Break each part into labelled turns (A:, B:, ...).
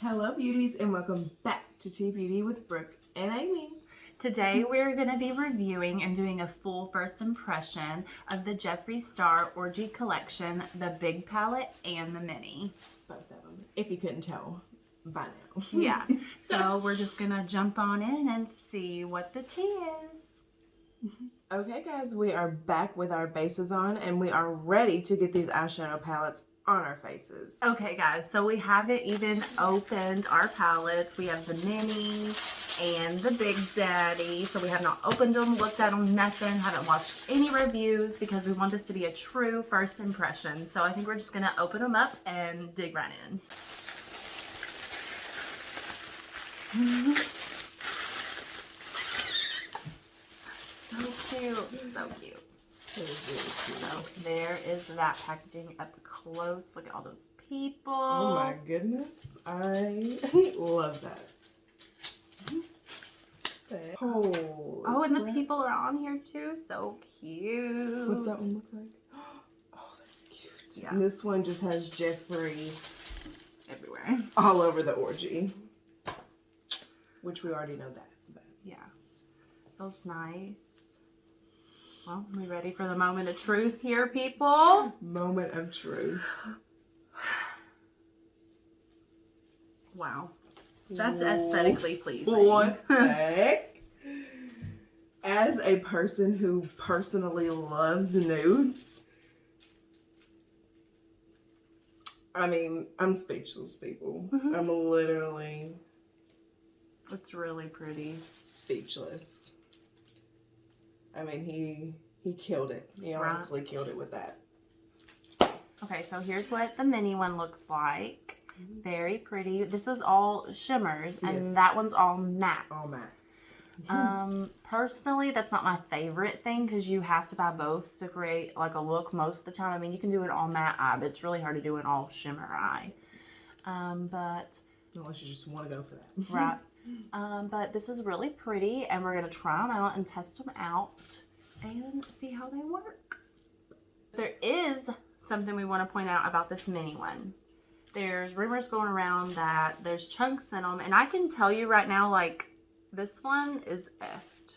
A: Hello beauties and welcome back to Tea Beauty with Brooke and Amy.
B: Today we're going to be reviewing and doing a full first impression of the Jeffree Star Orgy collection, the big palette and the mini.
A: Both of them, if you couldn't tell by now.
B: Yeah, so we're just going to jump on in and see what the tea is.
A: Okay guys, we are back with our bases on and we are ready to get these eyeshadow palettes on our faces.
B: Okay guys, so we haven't even opened our palettes. We have the mini and the big daddy. So we have not opened them, looked at them, nothing, haven't watched any reviews because we want this to be a true first impression. So I think we're just gonna open them up and dig right in. So cute, so cute. So there is that packaging up close. Look at all those people.
A: Oh my goodness, I love that.
B: Oh, and the people are on here too. So cute.
A: What's that one look like? Oh, that's cute.
B: Yeah.
A: And this one just has Jeffree
B: everywhere.
A: all over the orgy. Which we already know that. But.
B: Yeah. Feels nice. Well, we ready for the moment of truth here, people?
A: Moment of truth.
B: Wow. That's aesthetically pleasing.
A: What the heck? As a person who personally loves nudes, I mean, I'm speechless, people. I'm literally...
B: It's really pretty.
A: Speechless. I mean, he killed it. He honestly killed it with that.
B: Okay, so here's what the mini one looks like. Very pretty. This is all shimmers, and that one's all mattes.
A: All mattes.
B: Personally, that's not my favorite thing because you have to buy both to create like a look most of the time. I mean, you can do an all matte eye, but it's really hard to do an all shimmer eye. But
A: unless you just want to go for that.
B: Right. But this is really pretty, and we're gonna try them out and test them out and see how they work. There is something we want to point out about this mini one. There's rumors going around that there's chunks in them, and I can tell you right now, like, this one is effed,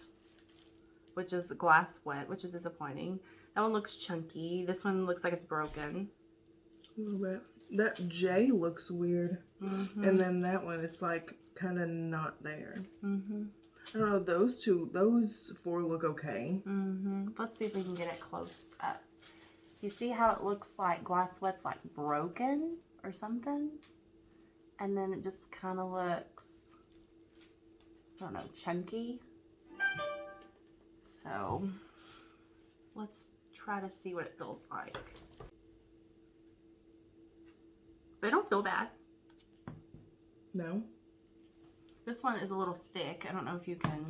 B: which is the glass wet, which is disappointing. That one looks chunky. This one looks like it's broken.
A: A little bit. That J looks weird. And then that one, it's like kind of not there. I don't know, those four look okay.
B: Let's see if we can get it close up. You see how it looks like glass wet's like broken or something? And then it just kind of looks, I don't know, chunky. So let's try to see what it feels like. They don't feel bad.
A: No?
B: This one is a little thick. I don't know if you can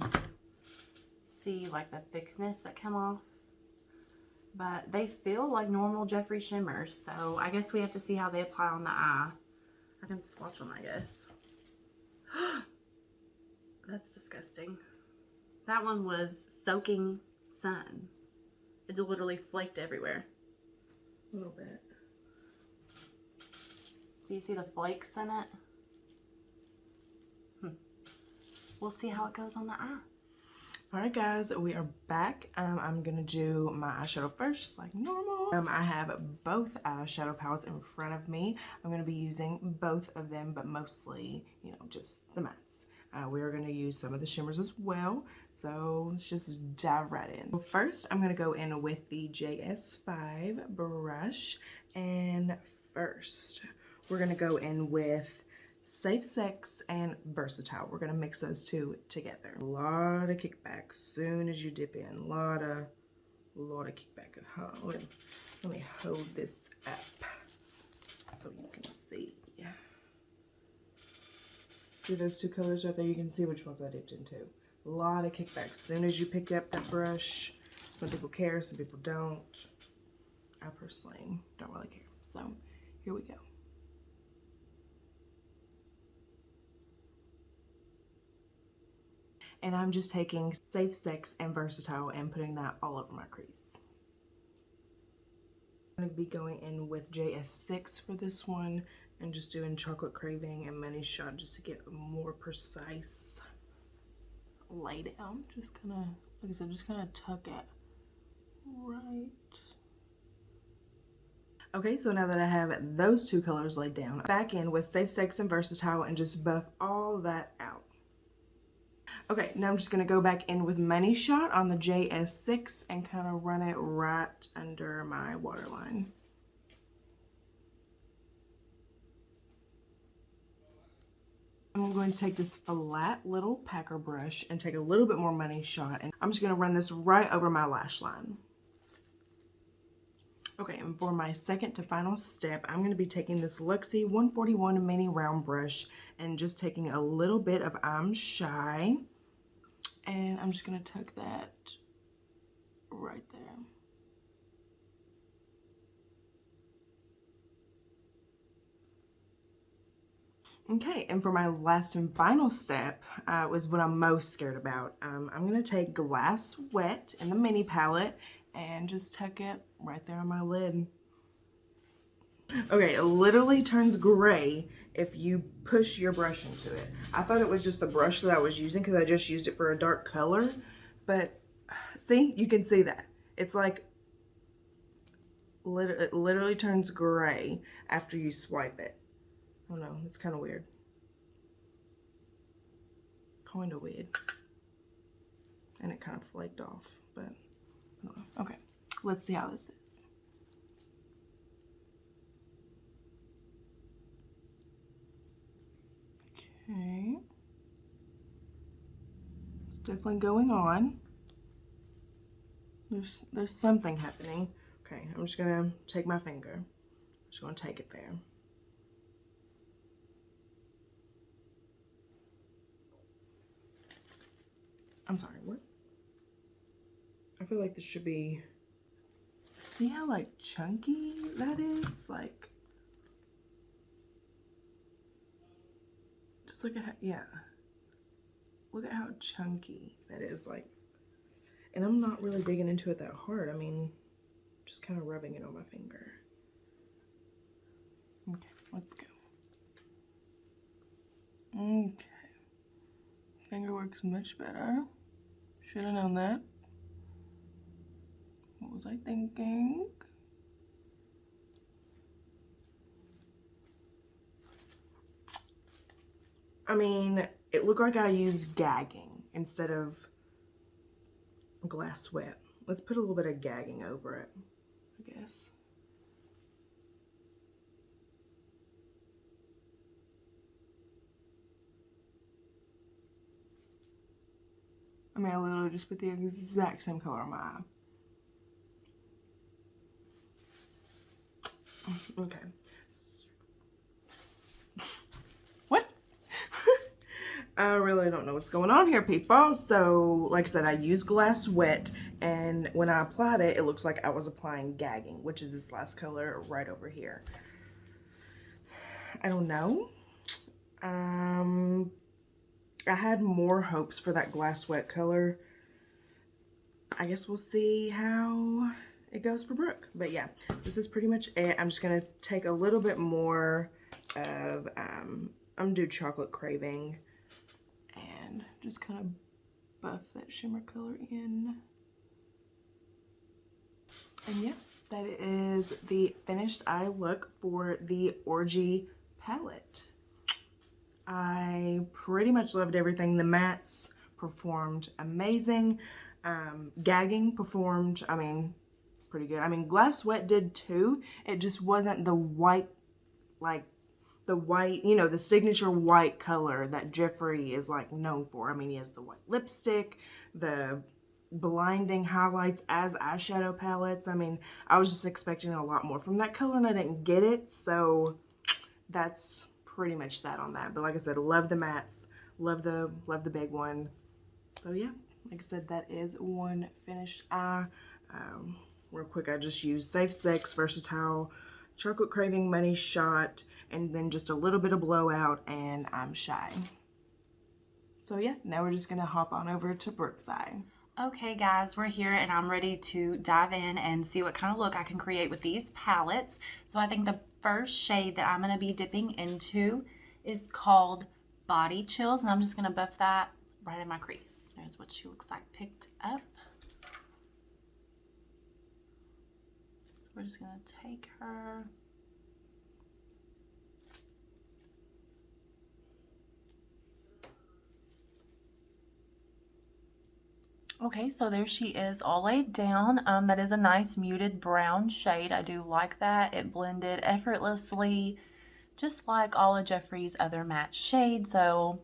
B: see like the thickness that come off. But they feel like normal Jeffree shimmers. So I guess we have to see how they apply on the eye. I can swatch them, I guess. That's disgusting. That one was soaking sun. It literally flaked everywhere.
A: A little bit.
B: So you see the flakes in it? We'll see how it goes on the eye.
A: Alright guys, we are back. I'm going to do my eyeshadow first, just like normal. I have both eyeshadow palettes in front of me. I'm going to be using both of them, but mostly, you know, just the mattes. We are going to use some of the shimmers as well, so let's just dive right in. Well, first, I'm going to go in with the JS5 brush, and first, we're going to go in with Safe Sex and Versatile. We're gonna mix those two together. A lot of kickback soon as you dip in. A lot of kickback. Let me hold this up so you can see. See those two colors right there? You can see which ones I dipped into. A lot of kickback. Soon as you pick up that brush, some people care, some people don't. I personally don't really care. So here we go. And I'm just taking Safe Sex and Versatile and putting that all over my crease. I'm going to be going in with JS6 for this one, and just doing Chocolate Craving and Money Shot just to get a more precise lay down. Just kind of, like I said, just kind of tuck it right. Okay, so now that I have those two colors laid down, back in with Safe, Sex, and Versatile and just buff all that out. Okay, now I'm just going to go back in with Money Shot on the JS6 and kind of run it right under my waterline. I'm going to take this flat little packer brush and take a little bit more Money Shot, and I'm just going to run this right over my lash line. Okay, and for my second to final step, I'm going to be taking this Luxie 141 mini round brush and just taking a little bit of I'm Shy, and I'm just going to tuck that right there. Okay, and for my last and final step was what I'm most scared about. I'm going to take Glass Wet in the mini palette and just tuck it right there on my lid. Okay, it literally turns gray if you push your brush into it. I thought it was just the brush that I was using because I just used it for a dark color, but see, you can see that. It's like, it literally turns gray after you swipe it. Oh no, it's kind of weird. Kind of weird. And it kind of flaked off, but okay, let's see how this is. Okay. It's definitely going on. There's something happening. Okay, I'm just gonna take my finger. I'm just gonna take it there. I'm sorry, what? I feel like this should be, see how like chunky that is? Like, just look at how, yeah. Look at how chunky that is, like, and I'm not really digging into it that hard. I mean, just kind of rubbing it on my finger. Okay, let's go. Okay. Finger works much better. Should have known that. What was I thinking? I mean, it looked like I used gagging instead of Glass Wet. Let's put a little bit of gagging over it, I guess. I mean, I literally just put the exact same color on my eye. Okay. What? I really don't know what's going on here, people. So, like I said, I used Glass Wet, and when I applied it, it looks like I was applying gagging, which is this last color right over here. I don't know. I had more hopes for that Glass Wet color. I guess we'll see how it goes for Brooke. But yeah, this is pretty much it. I'm just going to take a little bit more of, I'm going to do Chocolate Craving and just kind of buff that shimmer color in. And yeah, that is the finished eye look for the Orgy palette. I pretty much loved everything. The mattes performed amazing. Gagging performed, I mean, pretty good. I mean, Glass Wet did too. It just wasn't the white, like the white, you know, the signature white color that Jeffree is like known for. I mean, he has the white lipstick, the blinding highlights as eyeshadow palettes. I mean, I was just expecting a lot more from that color and I didn't get it. So that's pretty much that on that. But like I said, love the mattes, love the big one. So yeah, like I said, that is one finished eye. Real quick, I just used Safe, Sex, Versatile, Chocolate Craving, Money Shot, and then just a little bit of Blowout, and I'm Shy. So yeah, now we're just gonna hop on over to Brooke's eye.
B: Okay guys, we're here and I'm ready to dive in and see what kind of look I can create with these palettes. So I think the first shade that I'm going to be dipping into is called Body Chills, and I'm just going to buff that right in my crease. There's what she looks like picked up. So we're just going to take her. Okay, so there she is all laid down. That is a nice muted brown shade. I do like that. It blended effortlessly, just like all of Jeffree's other matte shades. So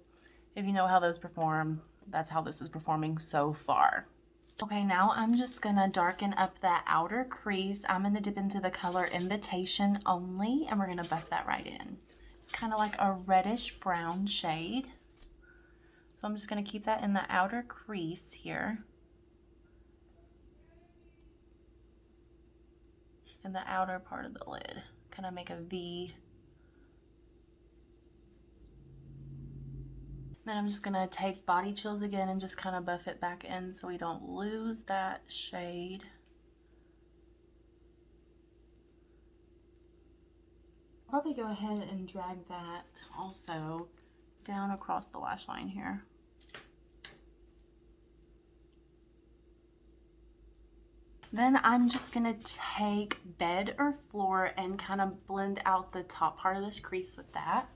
B: if you know how those perform, that's how this is performing so far. Okay, now I'm just gonna darken up that outer crease. I'm gonna dip into the color Invitation Only, and we're gonna buff that right in. It's kind of like a reddish brown shade. So I'm just going to keep that in the outer crease here. In the outer part of the lid. Kind of make a V. Then I'm just going to take Body Chills again and just kind of buff it back in so we don't lose that shade. I'll probably go ahead and drag that also down across the lash line here. Then I'm just gonna take Bed or Floor and kind of blend out the top part of this crease with that.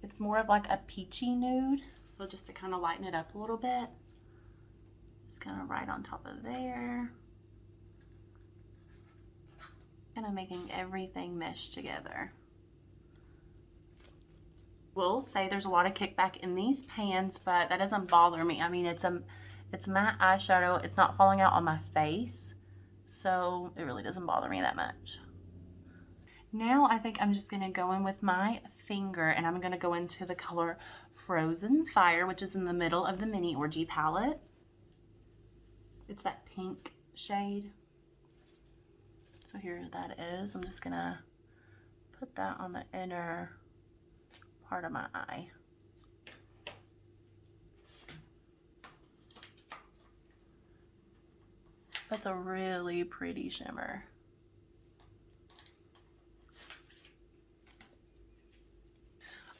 B: It's more of like a peachy nude, so just to kind of lighten it up a little bit. Just kind of right on top of there. Kind of making everything mesh together. Will say there's a lot of kickback in these pans, but that doesn't bother me. I mean, it's matte eyeshadow. It's not falling out on my face, so it really doesn't bother me that much. Now I think I'm just gonna go in with my finger, and I'm gonna go into the color Frozen Fire, which is in the middle of the Mini Orgy palette. It's that pink shade. So here that is. I'm just gonna put that on the inner part of my eye. That's a really pretty shimmer.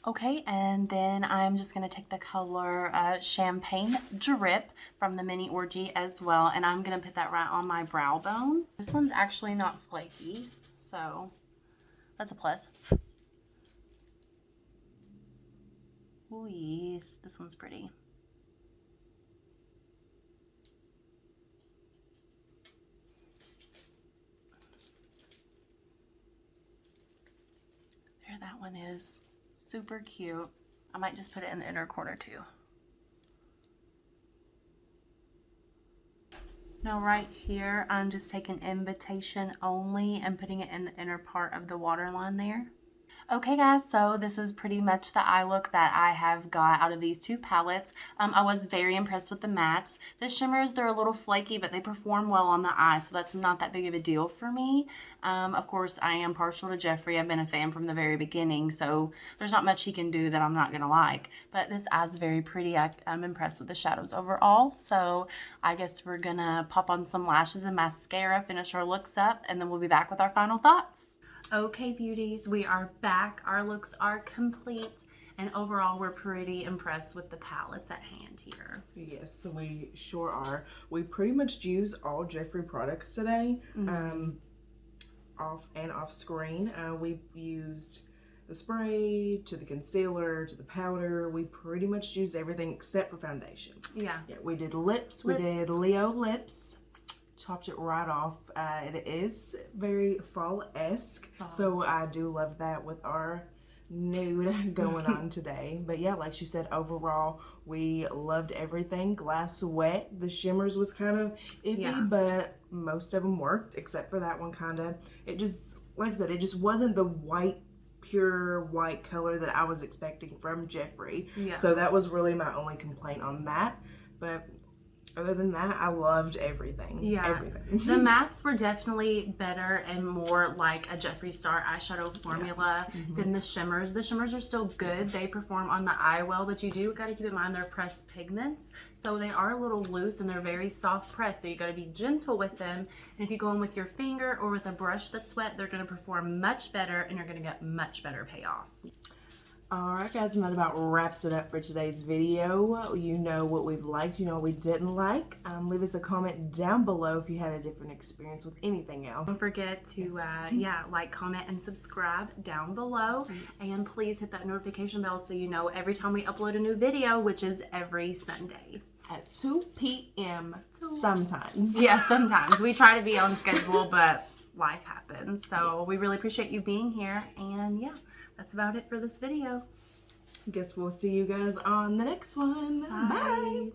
B: Okay, and then I'm just going to take the color Champagne Drip from the Mini Orgy as well, and I'm going to put that right on my brow bone. This one's actually not flaky, so that's a plus. Oh yes, this one's pretty. There, that one is super cute. I might just put it in the inner corner too. Now right here, I'm just taking Invitation Only and putting it in the inner part of the waterline there. Okay guys, so this is pretty much the eye look that I have got out of these two palettes. I was very impressed with the mattes. The shimmers, they're a little flaky, but they perform well on the eye, so that's not that big of a deal for me. Of course, I am partial to Jeffree. I've been a fan from the very beginning, so there's not much he can do that I'm not going to like. But this eye's very pretty. I'm impressed with the shadows overall, so I guess we're going to pop on some lashes and mascara, finish our looks up, and then we'll be back with our final thoughts. Okay, beauties, we are back. Our looks are complete, and overall, we're pretty impressed with the palettes at hand here.
A: Yes, we sure are. We pretty much use all Jeffree products today, off and off screen. We used the spray to the concealer to the powder. We pretty much used everything except for foundation. Yeah, we did lips. We did Leo lips. Topped it right off. It is very fall-esque, so I do love that with our nude going on today. But yeah, like she said, overall we loved everything. Glass Wet, the shimmers was kind of iffy, but most of them worked except for that one. Kind of, it just, like I said, it just wasn't the white, pure white color that I was expecting from Jeffree. So that was really my only complaint on that. But Other than that, I loved everything.
B: Yeah.
A: Everything.
B: The mattes were definitely better and more like a Jeffree Star eyeshadow formula than the shimmers. The shimmers are still good. They perform on the eye well, but you do got to keep in mind they're pressed pigments. So they are a little loose and they're very soft pressed. So you got to be gentle with them. And if you go in with your finger or with a brush that's wet, they're going to perform much better and you're going to get much better payoff.
A: Alright guys, and that about wraps it up for today's video. You know what we've liked, you know what we didn't like. Leave us a comment down below if you had a different experience with anything else.
B: Don't forget to like, comment, and subscribe down below. And please hit that notification bell so you know every time we upload a new video, which is every Sunday.
A: At 2 p.m. sometimes.
B: Yeah, sometimes. We try to be on schedule, but life happens. So we really appreciate you being here. And yeah, that's about it for this video.
A: Guess we'll see you guys on the next one.
B: Bye.
A: Bye.